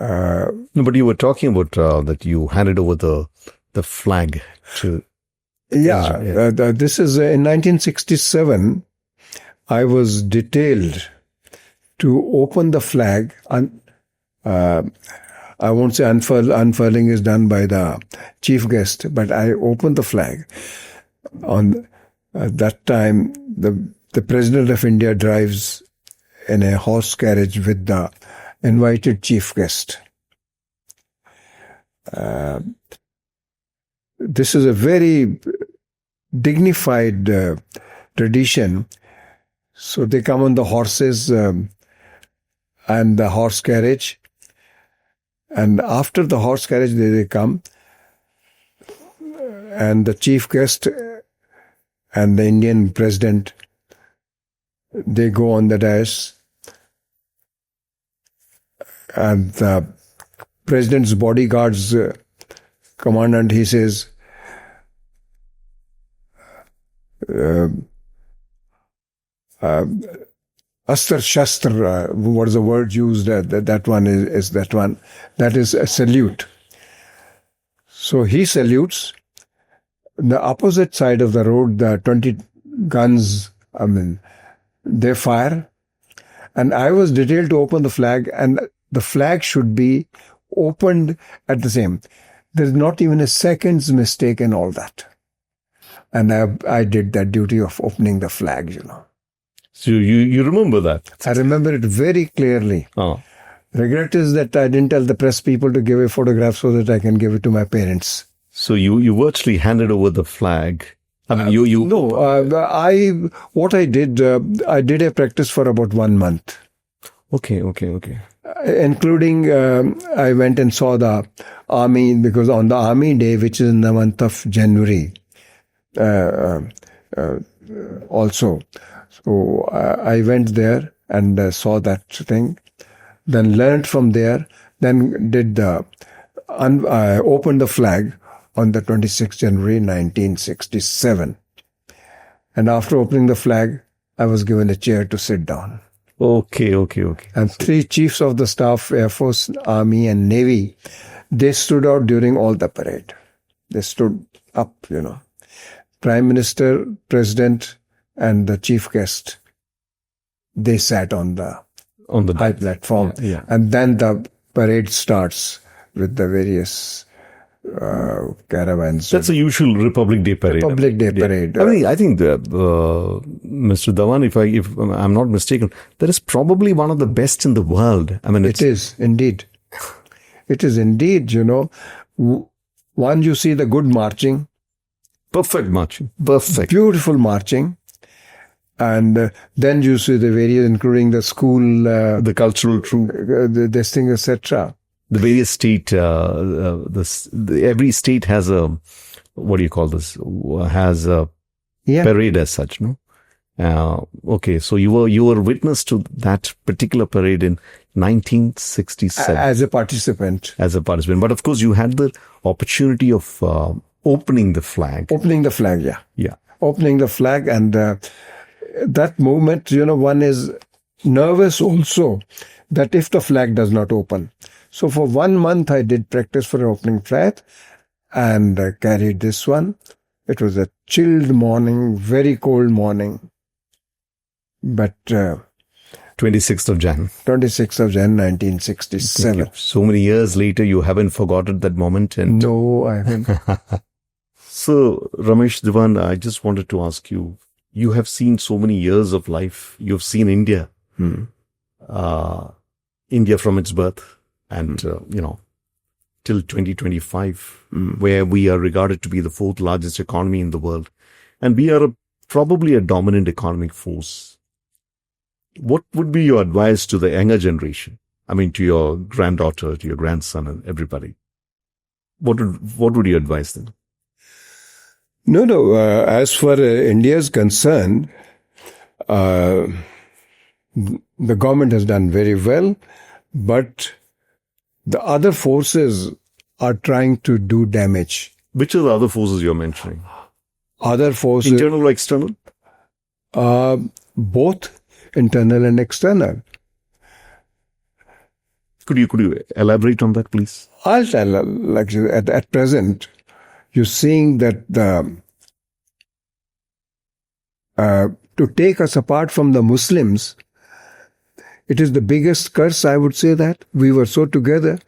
[SPEAKER 1] No, but you were talking about that you handed over the flag to...
[SPEAKER 2] Yeah. This is in 1967. I was detailed to open the flag. I won't say unfurling is done by the chief guest, but I opened the flag. On that time, the President of India drives in a horse carriage with the invited chief guest. This is a very dignified tradition. So they come on the horses and the horse carriage. And after the horse carriage, they come. And the chief guest and the Indian president, they go on the dais. And the president's bodyguards commandant, he says, Astar Shastra, what is the word used? That one is that one. That is a salute. So he salutes. The opposite side of the road, the 20 guns, they fire. And I was detailed to open the flag, and the flag should be opened at the same. There's not even a second's mistake in all that. And I did that duty of opening the flag,
[SPEAKER 1] So you remember that?
[SPEAKER 2] I remember it very clearly.
[SPEAKER 1] Oh.
[SPEAKER 2] Regret is that I didn't tell the press people to give a photograph so that I can give it to my parents.
[SPEAKER 1] So you virtually handed over the flag. I mean,
[SPEAKER 2] what I did a practice for about 1 month.
[SPEAKER 1] Okay.
[SPEAKER 2] Including, I went and saw the army, because on the Army Day, which is in the month of January, also. So I went there and saw that thing, then learned from there, then did opened the flag on the 26th January 1967. And after opening the flag, I was given a chair to sit down.
[SPEAKER 1] Okay.
[SPEAKER 2] And 3 chiefs of the staff, Air Force, Army, and Navy, they stood out during all the parade. They stood up, Prime Minister, President, and the chief guest, they sat on the high platform.
[SPEAKER 1] Yeah.
[SPEAKER 2] And then the parade starts with the various caravans.
[SPEAKER 1] That's a usual Republic Day parade.
[SPEAKER 2] Republic Day parade.
[SPEAKER 1] I think Mr. Dewan, if I'm not mistaken, that is probably one of the best in the world. I mean,
[SPEAKER 2] it is indeed. It is indeed, One, you see the good marching.
[SPEAKER 1] Perfect marching. Perfect.
[SPEAKER 2] Beautiful marching. And then you see the various, including the school,
[SPEAKER 1] the cultural troop,
[SPEAKER 2] this thing, etc.
[SPEAKER 1] The various state, every state has a, what do you call this? Has a parade as such, no? Okay, so you were witness to that particular parade in 1967
[SPEAKER 2] as a participant.
[SPEAKER 1] But of course, you had the opportunity of opening the flag.
[SPEAKER 2] Opening the flag,
[SPEAKER 1] yeah.
[SPEAKER 2] Opening the flag, and that moment, one is nervous also that if the flag does not open. So for 1 month, I did practice for an opening flag and carried this one. It was a chilled morning, very cold morning. But
[SPEAKER 1] 26th of Jan.
[SPEAKER 2] 26th of Jan, 1967.
[SPEAKER 1] So many years later, you haven't forgotten that moment. And
[SPEAKER 2] no, I haven't.
[SPEAKER 1] So, Ramesh Dewan, I just wanted to ask you, you have seen so many years of life. You've seen India. India from its birth. And, till 2025, where we are regarded to be the 4th largest economy in the world. And we are probably a dominant economic force. What would be your advice to the younger generation? I mean, to your granddaughter, to your grandson, and everybody. What would you advise them?
[SPEAKER 2] No. As far as India is concerned, the government has done very well, but the other forces are trying to do damage.
[SPEAKER 1] Which are the other forces you're mentioning?
[SPEAKER 2] Other forces.
[SPEAKER 1] Internal or external?
[SPEAKER 2] Both internal and external.
[SPEAKER 1] Could you elaborate on that, please?
[SPEAKER 2] I'll tell. Like at present, you're seeing that to take us apart from the Muslims, it is the biggest curse, I would say, that we were so together.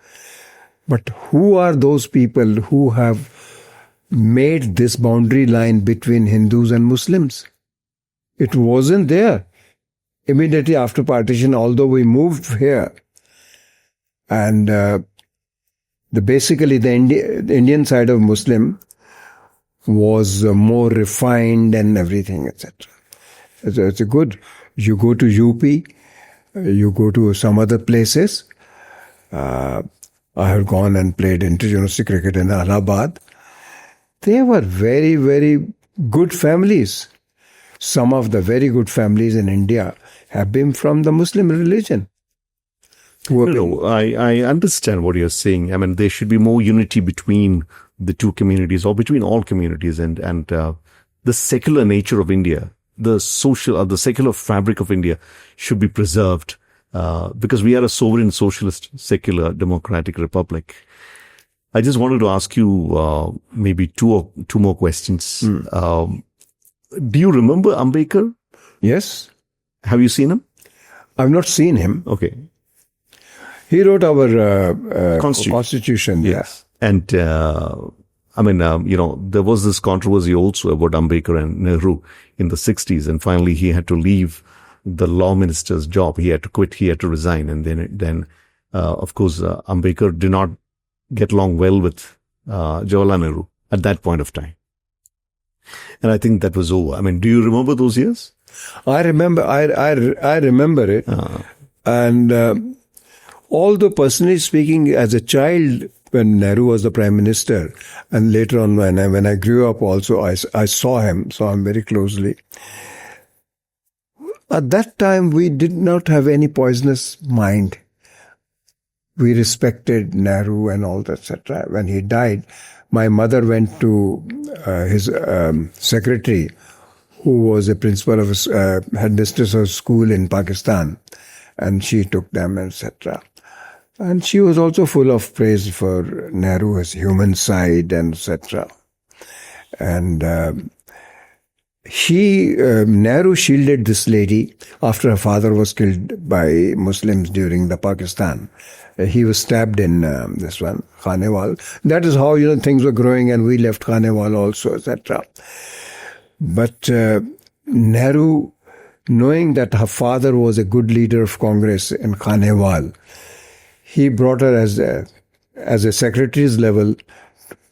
[SPEAKER 2] But who are those people who have made this boundary line between Hindus and Muslims? It wasn't there immediately after partition, although we moved here. And basically the Indian side of Muslim was more refined and everything, etc. It's a good. You go to UP, you go to some other places. I have gone and played inter-university cricket in Allahabad. They were very, very good families. Some of the very good families in India have been from the Muslim religion.
[SPEAKER 1] No, I understand what you're saying. I mean, there should be more unity between the two communities or between all communities, and the secular nature of India the social or the secular fabric of India should be preserved because we are a sovereign, socialist, secular, democratic republic. I just wanted to ask you maybe two more questions. Do you remember Ambedkar?
[SPEAKER 2] Yes.
[SPEAKER 1] Have you seen him?
[SPEAKER 2] I've not seen him.
[SPEAKER 1] Okay.
[SPEAKER 2] He wrote our
[SPEAKER 1] Constitution.
[SPEAKER 2] Yes.
[SPEAKER 1] And there was this controversy also about Ambedkar and Nehru in the 60s. And finally, he had to leave the law minister's job. He had to quit. He had to resign. And then of course, Ambedkar did not get along well with Jawaharlal Nehru at that point of time. And I think that was over. I mean, do you remember those years?
[SPEAKER 2] I remember. I remember it. And although personally speaking, as a child, when Nehru was the Prime Minister, and later on when I grew up also, I saw him very closely. At that time, we did not have any poisonous mind. We respected Nehru and all that, etc. When he died, my mother went to his secretary, who was a principal of headmistress of school in Pakistan, and she took them, etc. And she was also full of praise for Nehru, his human side, and etc. And Nehru shielded this lady after her father was killed by Muslims during the Pakistan. He was stabbed in Khanewal. That is how things were growing, and we left Khanewal also, etc. But Nehru, knowing that her father was a good leader of Congress in Khanewal, he brought her as a secretary's level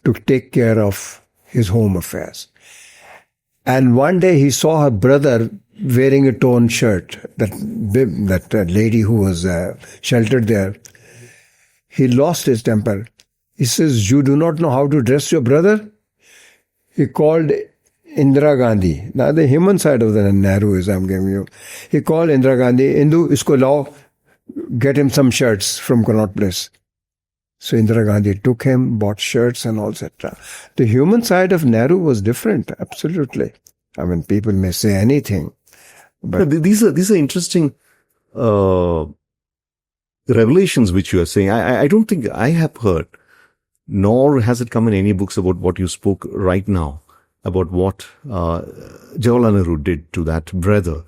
[SPEAKER 2] to take care of his home affairs. And one day he saw her brother wearing a torn shirt, that lady who was sheltered there. He lost his temper. He says, "You do not know how to dress your brother?" He called Indira Gandhi. Now the human side of the Nehru is I'm giving you. He called Indira Gandhi, "Indu, isko lao, get him some shirts from Connaught Place." So Indira Gandhi took him, bought shirts and all, etc. The human side of Nehru was different, absolutely. I mean, people may say anything, but
[SPEAKER 1] these are interesting revelations which you are saying. I don't think I have heard, nor has it come in any books about what you spoke right now, about what Jawaharlal Nehru did to that brother.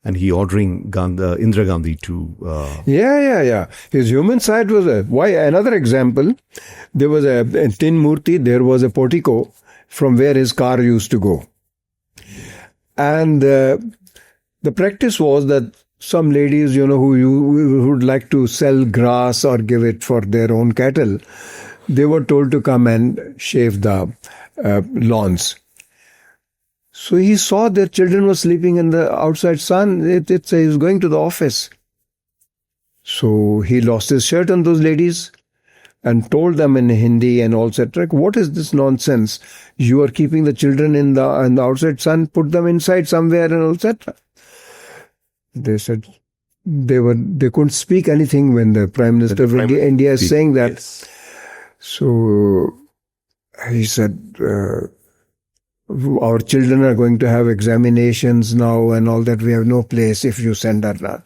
[SPEAKER 1] And he ordering Indira Gandhi to...
[SPEAKER 2] Yeah. His human side was another example. There was in Tin Murti, there was a portico from where his car used to go. And the practice was that some ladies, who would like to sell grass or give it for their own cattle, they were told to come and shave the lawns. So he saw their children were sleeping in the outside sun. He was going to the office. So he lost his shirt on those ladies and told them in Hindi and all, etc. What is this nonsense? You are keeping the children in the outside sun, put them inside somewhere and all, etc. They said they couldn't speak anything when the Prime Minister of India is saying that.
[SPEAKER 1] Yes.
[SPEAKER 2] So he said, our children are going to have examinations now and all that. We have no place if you send her.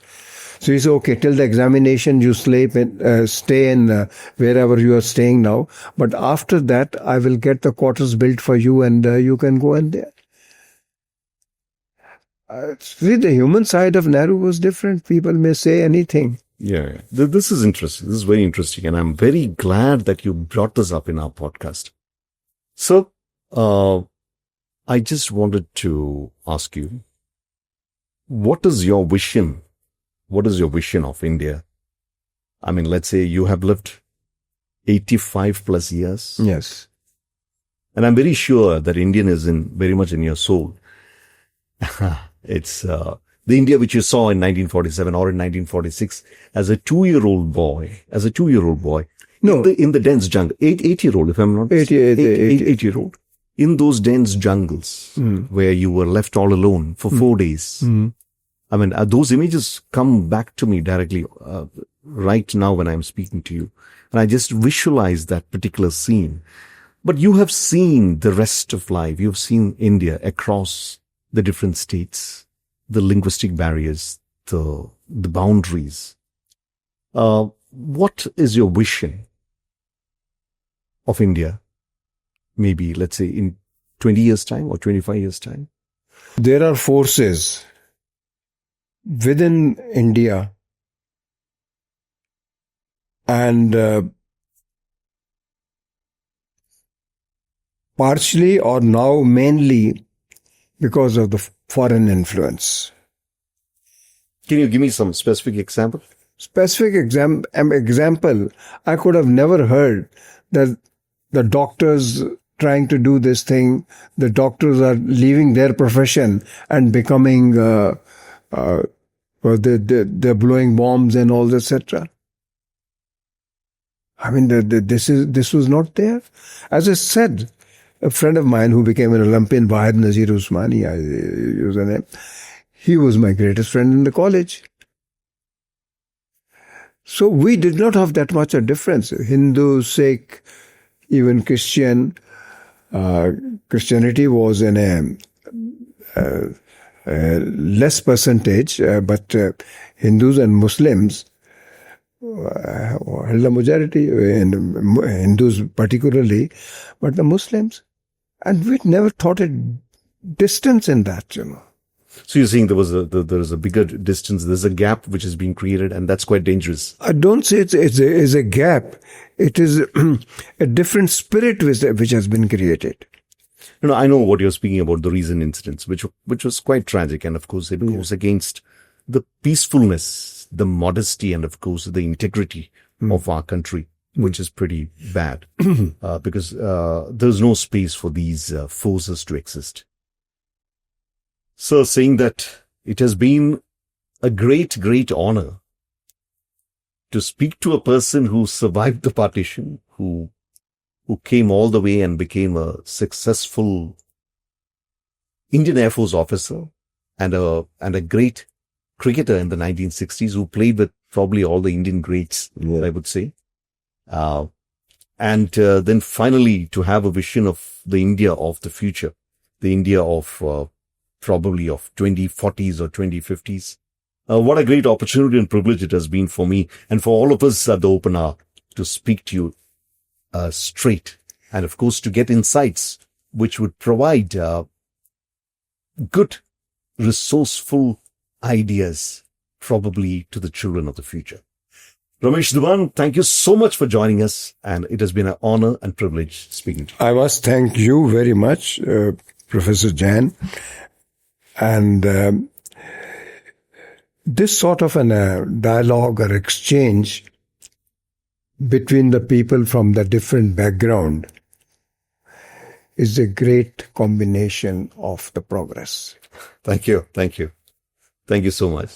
[SPEAKER 2] So he said, okay, till the examination you stay in wherever you are staying now. But after that, I will get the quarters built for you and you can go in there. See, the human side of Nehru was different. People may say anything.
[SPEAKER 1] Yeah. This is interesting. This is very interesting. And I'm very glad that you brought this up in our podcast. So, I just wanted to ask you, what is your vision? What is your vision of India? I mean, let's say you have lived 85 plus years.
[SPEAKER 2] Yes.
[SPEAKER 1] And I'm very sure that Indian is very much in your soul. It's the India which you saw in 1947 or in 1946 as a 2-year-old boy. No. In the dense jungle. 8-year-old, if I'm not mistaken. 8-year-old. In those dense jungles where you were left all alone for 4 days. I mean, those images come back to me directly right now when I'm speaking to you. And I just visualize that particular scene. But you have seen the rest of life. You've seen India across the different states, the linguistic barriers, the boundaries. What is your vision of India? Maybe, let's say, in 20 years' time or 25 years' time?
[SPEAKER 2] There are forces within India and partially or now mainly because of the foreign influence.
[SPEAKER 1] Can you give me some specific example?
[SPEAKER 2] Specific example, I could have never heard that the doctors trying to do this thing, the doctors are leaving their profession and becoming, they're blowing bombs and all, etc. I mean, this was not there. As I said, a friend of mine who became an Olympian, Wahid Nazir Usmani, I use a name, he was my greatest friend in the college. So we did not have that much a difference. Hindu, Sikh, even Christian. Christianity was in a less percentage, but Hindus and Muslims held the majority, and Hindus particularly, but the Muslims. And we never thought a distance in that, you know.
[SPEAKER 1] So you're saying there is a bigger distance, there's a gap which is being created, and that's quite dangerous.
[SPEAKER 2] I don't say it's a gap. It is a different spirit which has been created.
[SPEAKER 1] You know, I know what you're speaking about, the recent incidents, which was quite tragic, and of course it goes against the peacefulness, the modesty, and of course the integrity of our country, which is pretty bad, because there's no space for these forces to exist. Sir, saying that it has been a great, great honor to speak to a person who survived the partition, who came all the way and became a successful Indian Air Force officer and a great cricketer in the 1960s who played with probably all the Indian greats, I would say. And then finally to have a vision of the India of the future, the India of probably of 2040s or 2050s. What a great opportunity and privilege it has been for me and for all of us at the Open Hour to speak to you straight, and of course to get insights which would provide good, resourceful ideas probably to the children of the future. Ramesh Dewan, thank you so much for joining us, and it has been an honor and privilege speaking to you.
[SPEAKER 2] I must thank you very much, Professor Jayan. And this sort of a dialogue or exchange between the people from the different background is a great combination of the progress.
[SPEAKER 1] Thank you. Thank you. Thank you so much.